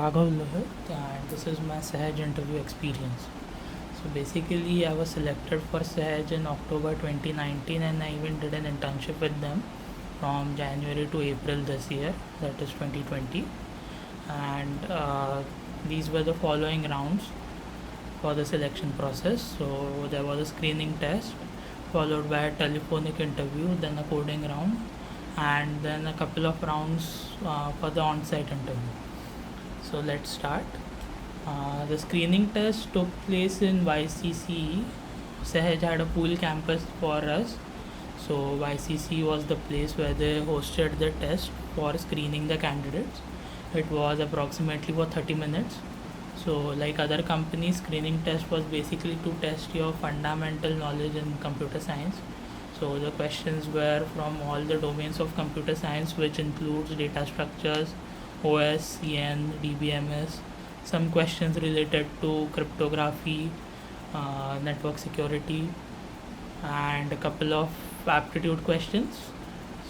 Raghav Lohit, and this is my Sahaj interview experience. So basically, I was selected for Sahaj in October 2019, and I even did an internship with them from January to April this year, that is 2020. And these were the following rounds for the selection process. So there was a screening test, followed by a telephonic interview, then a coding round, and then a couple of rounds for the on-site interview. So let's start. The screening test took place in YCC. Sahaj had a pool campus for us. So YCC was the place where they hosted the test for screening the candidates. It was approximately for 30 minutes. So like other companies, screening test was basically to test your fundamental knowledge in computer science. So the questions were from all the domains of computer science, which includes data structures, OS, CN, DBMS, some questions related to cryptography, network security, and a couple of aptitude questions.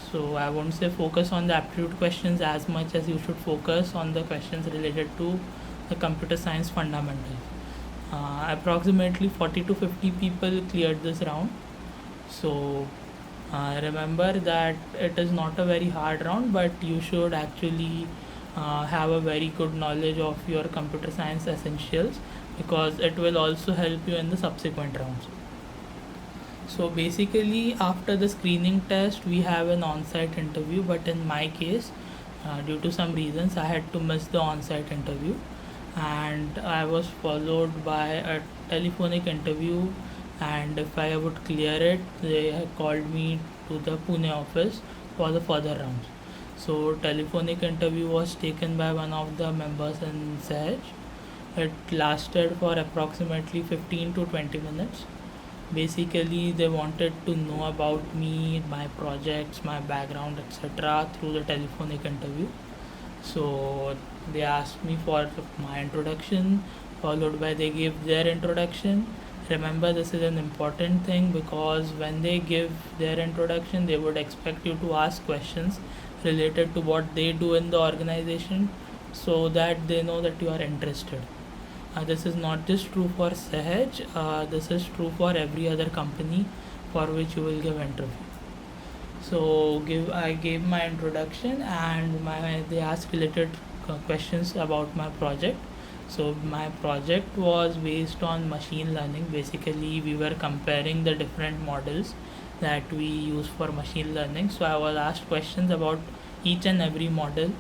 So I won't say focus on the aptitude questions as much as you should focus on the questions related to the computer science fundamentals. Approximately 40 to 50 people cleared this round. So remember that it is not a very hard round, but you should actually have a very good knowledge of your computer science essentials, because it will also help you in the subsequent rounds. So basically, after the screening test, we have an on-site interview. But in my case, due to some reasons, I had to miss the on-site interview, and I was followed by a telephonic interview. And if I would clear it, they had called me to the Pune office for the further rounds. So telephonic interview was taken by one of the members in Sahaj. It lasted for approximately 15 to 20 minutes. Basically, they wanted to know about me, my projects, my background, etc. through the telephonic interview. So they asked me for my introduction, followed by they gave their introduction. Remember, this is an important thing, because when they give their introduction, they would expect you to ask questions related to what they do in the organization, so that they know that you are interested. This is not just true for Sahaj, this is true for every other company for which you will give interview. So I gave my introduction, and they asked related questions about my project. So my project was based on machine learning. Basically, we were comparing the different models that we use for machine learning. So I was asked questions about each and every model,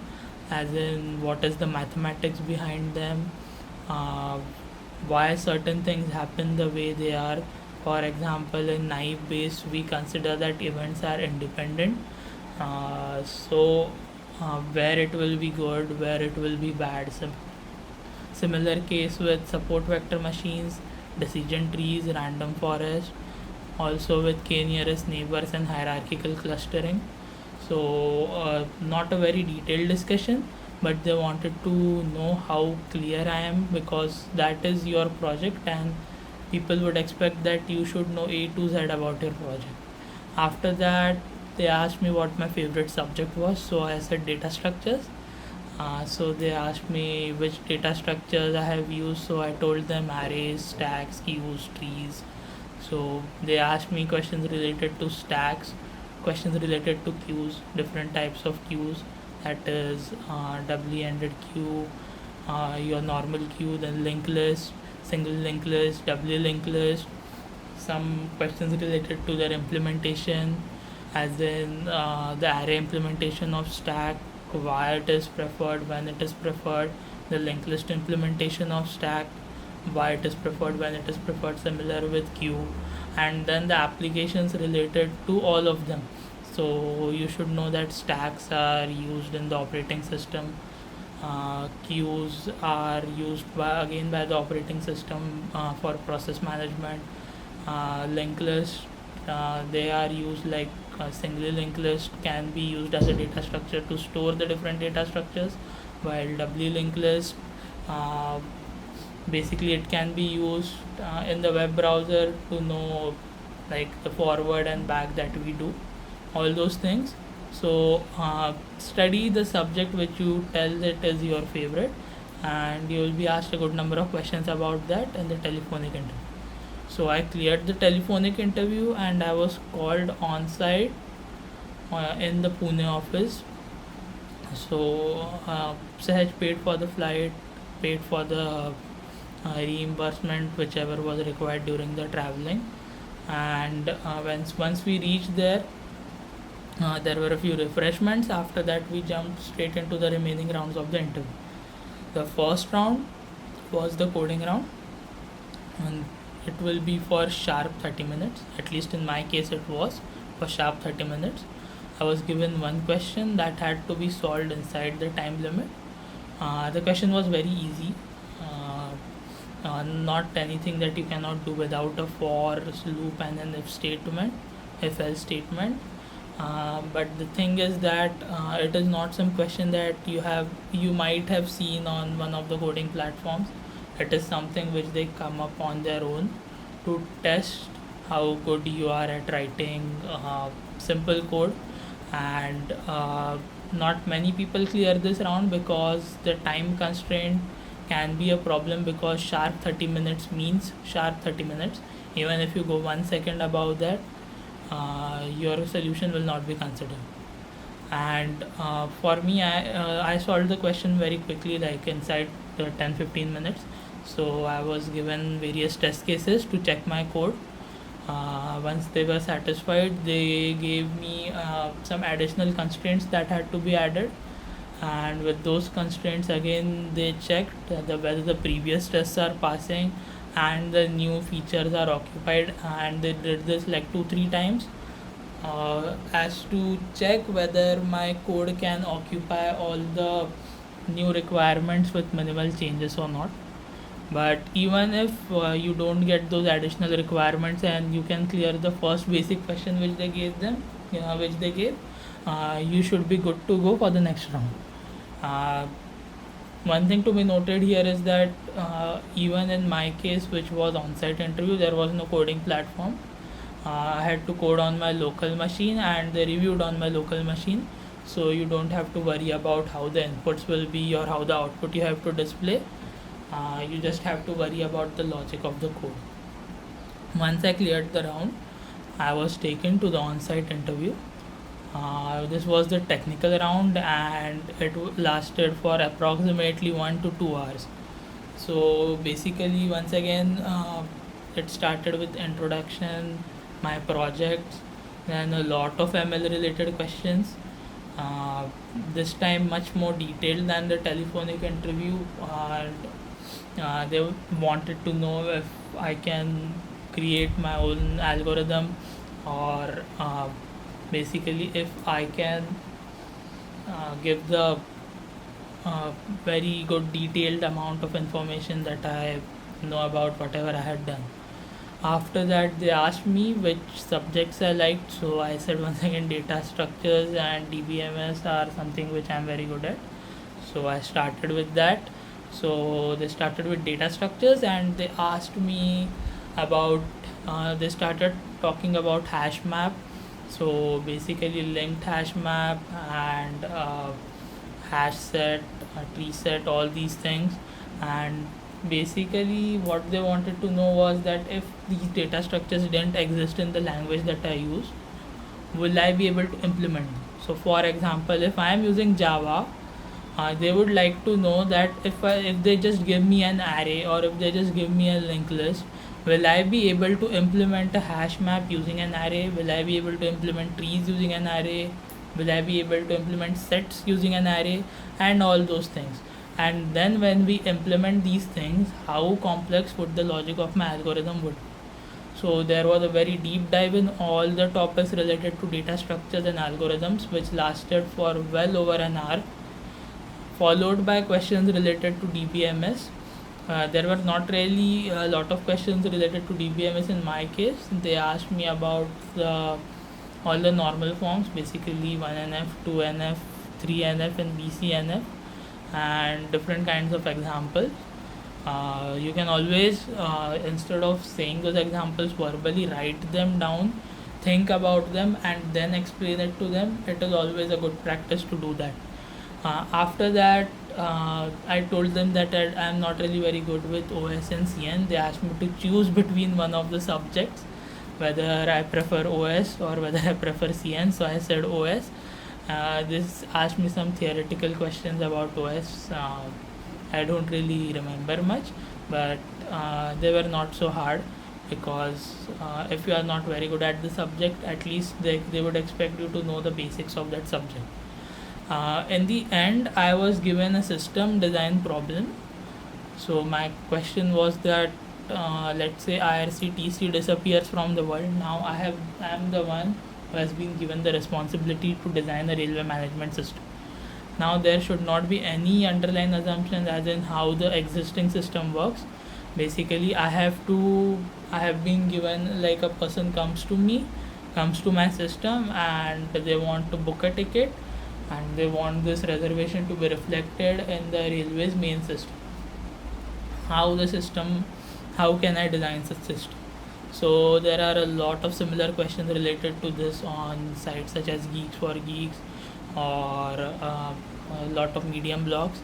as in what is the mathematics behind them, uh, why certain things happen the way they are. For example, in naive base, we consider that events are independent. Where it will be good, where it will be bad. Similar case with support vector machines, decision trees, random forest, also with k nearest neighbors and hierarchical clustering. So not a very detailed discussion, but they wanted to know how clear I am, because that is your project, and people would expect that you should know A to Z about your project. After that, they asked me what my favorite subject was, so I said data structures. So they asked me which data structures I have used, so I told them arrays, stacks, queues, trees. So they asked me questions related to stacks, questions related to queues, different types of queues, that is doubly-ended queue, your normal queue, then linked list, single linked list, doubly linked list, some questions related to their implementation, as in the array implementation of stack, why it is preferred, when it is preferred, the linked list implementation of stack, why it is preferred, when it is preferred, similar with queue, and then the applications related to all of them. So you should know that stacks are used in the operating system, queues are used by the operating system for process management, linked list, they are used like a single linked list can be used as a data structure to store the different data structures, while doubly linked list, uh, basically it can be used in the web browser to know like the forward and back that we do, all those things. So study the subject which you tell it is your favorite, and you will be asked a good number of questions about that in the telephonic interview. So I cleared the telephonic interview and I was called on site in the Pune office. So Sahaj paid for the flight, paid for the reimbursement whichever was required during the traveling, and once we reached there, there were a few refreshments. After that, we jumped straight into the remaining rounds of the interview. The first round was the coding round, and it will be for sharp 30 minutes. At least in my case, it was for sharp 30 minutes. I was given one question that had to be solved inside the time limit. The question was very easy, not anything that you cannot do without a for loop and an if statement, if else statement. But the thing is that it is not some question that you might have seen on one of the coding platforms. It is something which they come up on their own to test how good you are at writing simple code, and not many people clear this round because the time constraint can be a problem, because sharp 30 minutes means sharp 30 minutes. Even if you go 1 second above that, your solution will not be considered. And for me, I solved the question very quickly, like inside the 10-15 minutes. So I was given various test cases to check my code. Once they were satisfied, they gave me some additional constraints that had to be added, and with those constraints again they checked whether the previous tests are passing and the new features are occupied, and they did this like 2-3 times as to check whether my code can occupy all the new requirements with minimal changes or not. But even if you don't get those additional requirements and you can clear the first basic question which they gave them, which they gave, you should be good to go for the next round. uh, One thing to be noted here is that even in my case, which was on-site interview, there was no coding platform. I had to code on my local machine and they reviewed on my local machine. So you don't have to worry about how the inputs will be or how the output you have to display. You just have to worry about the logic of the code. Once I cleared the round, I was taken to the on-site interview. This was the technical round and it lasted for approximately 1 to 2 hours. So basically, once again, it started with introduction, my projects, then a lot of ML related questions. Uh, this time much more detailed than the telephonic interview, and they wanted to know if I can create my own algorithm, or basically if I can give the very good detailed amount of information that I know about whatever I had done. After that, they asked me which subjects I liked, so I said once again data structures and DBMS are something which I'm very good at. So I started with that. So they started with data structures and they asked me about, they started talking about hash map. So basically, linked hash map and hash set, tree set, all these things. And basically, what they wanted to know was that if these data structures didn't exist in the language that I use, will I be able to implement them? So, for example, if I am using Java, they would like to know that if they just give me an array or if they just give me a linked list, will I be able to implement a hash map using an array? Will I be able to implement trees using an array? Will I be able to implement sets using an array? And all those things. And then when we implement these things, how complex would the logic of my algorithm would? So there was a very deep dive in all the topics related to data structures and algorithms, which lasted for well over an hour, followed by questions related to DBMS. There were not really a lot of questions related to DBMS in my case. They asked me about all the normal forms, basically 1NF, 2NF, 3NF, and BCNF, and different kinds of examples. You can always, instead of saying those examples verbally, write them down, think about them, and then explain it to them. It is always a good practice to do that. After that, I told them that I'm not really very good with OS and CN. They asked me to choose between one of the subjects, whether I prefer OS or whether I prefer CN. So I said OS. This asked me some theoretical questions about OS. I don't really remember much, but they were not so hard, because if you are not very good at the subject, at least they would expect you to know the basics of that subject. In the end, I was given a system design problem. So my question was that, let's say IRCTC disappears from the world. Now I am the one who has been given the responsibility to design a railway management system. Now there should not be any underlying assumptions as in how the existing system works. Basically, I have been given, like, a person comes to my system, and they want to book a ticket, and they want this reservation to be reflected in the railway's main system. How can I design such system? So there are a lot of similar questions related to this on sites such as Geeks for Geeks, or a lot of Medium blogs.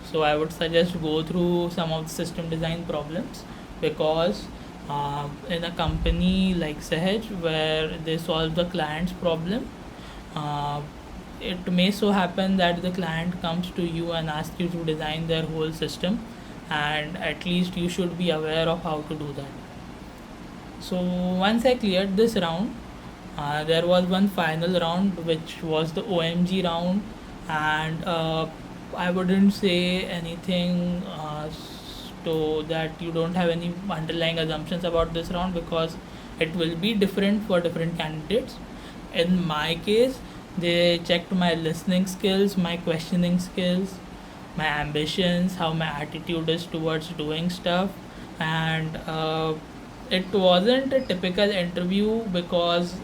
So I would suggest go through some of the system design problems, because in a company like Sahaj, where they solve the client's problem, uh, it may so happen that the client comes to you and asks you to design their whole system, and at least you should be aware of how to do that. So once I cleared this round, there was one final round, which was the OMG round, and I wouldn't say anything so that you don't have any underlying assumptions about this round, because it will be different for different candidates. In my case, they checked my listening skills, my questioning skills, my ambitions, how my attitude is towards doing stuff, and it wasn't a typical interview, because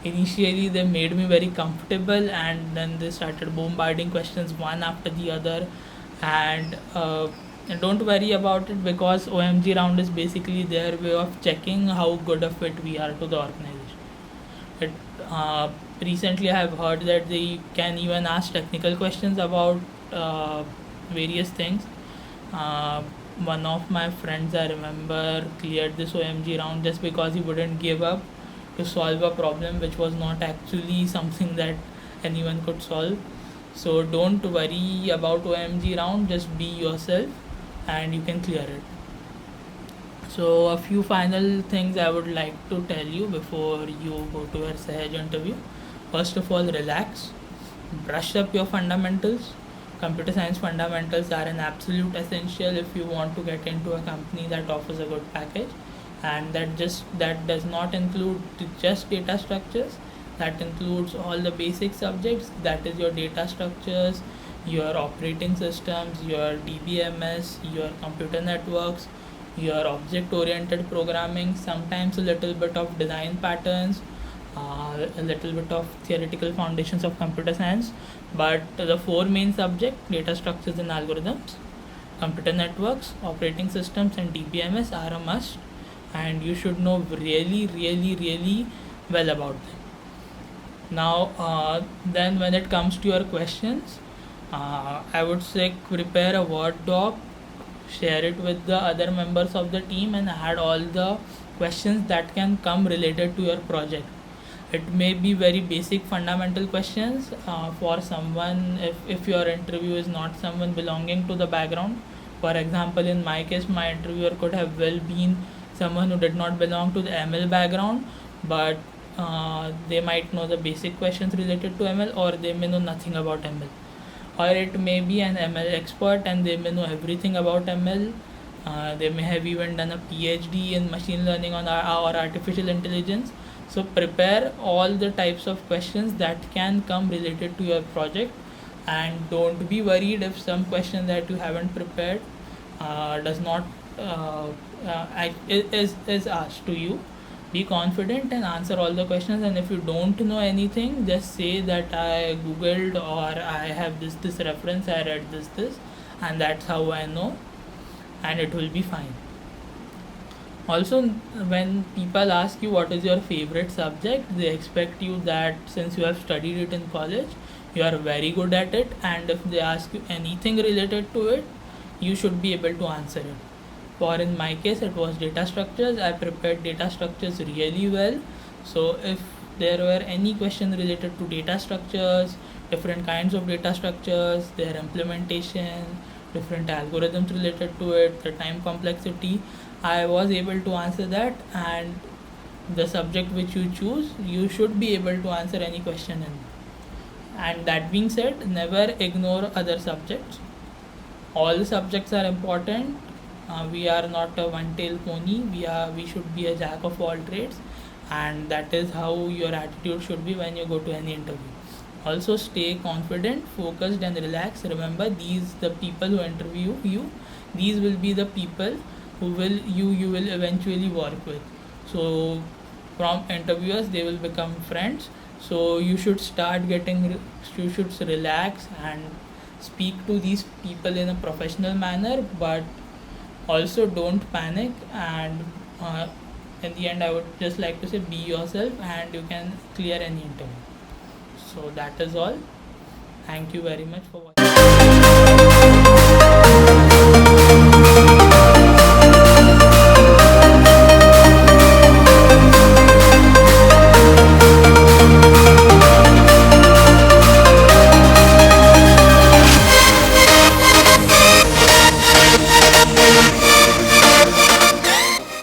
initially they made me very comfortable, and then they started bombarding questions one after the other. And don't worry about it, because OMG round is basically their way of checking how good a fit we are to the organization. It Recently I have heard that they can even ask technical questions about various things. uh, One of my friends, I remember, cleared this OMG round just because he wouldn't give up to solve a problem which was not actually something that anyone could solve. So don't worry about OMG round, just be yourself and you can clear it. So a few final things I would like to tell you before you go to your Sahaj interview. First of all, relax, brush up your fundamentals. Computer science fundamentals are an absolute essential if you want to get into a company that offers a good package, and that does not include just data structures. That includes all the basic subjects, that is your data structures, your operating systems, your DBMS, your computer networks, your object oriented programming, sometimes a little bit of design patterns, a little bit of theoretical foundations of computer science. But the four main subjects, data structures and algorithms, computer networks, operating systems, and DBMS, are a must, and you should know really, really, really well about them. Now, then when it comes to your questions, I would say prepare a Word doc, share it with the other members of the team, and add all the questions that can come related to your project. It may be very basic fundamental questions for someone, if your interview is not someone belonging to the background. For example, in my case, my interviewer could have well been someone who did not belong to the ML background, but they might know the basic questions related to ML, or they may know nothing about ML. Or it may be an ML expert and they may know everything about ML. They may have even done a PhD in machine learning or artificial intelligence. So prepare all the types of questions that can come related to your project, and don't be worried if some question that you haven't prepared does not is asked to you. Be confident and answer all the questions, and if you don't know anything, just say that I googled, or I have this reference, I read this, and that's how I know, and it will be fine. Also, when people ask you what is your favorite subject, they expect you that since you have studied it in college, you are very good at it, and if they ask you anything related to it, you should be able to answer it. For in my case, it was data structures. I prepared data structures really well. So if there were any question related to data structures, different kinds of data structures, their implementation, different algorithms related to it, the time complexity, I was able to answer that. And the subject which you choose, you should be able to answer any question in. And that being said, never ignore other subjects. All subjects are important. We are not a one-tailed pony. We should be a jack of all trades, and that is how your attitude should be when you go to any interview. Also, stay confident, focused, and relaxed. Remember, these the people who interview you. These will be the people who you will eventually work with. So, from interviewers, they will become friends. So you should you should relax and speak to these people in a professional manner, but also don't panic. And in the end, I would just like to say, be yourself and you can clear any interview. So that is all. Thank you very much for watching.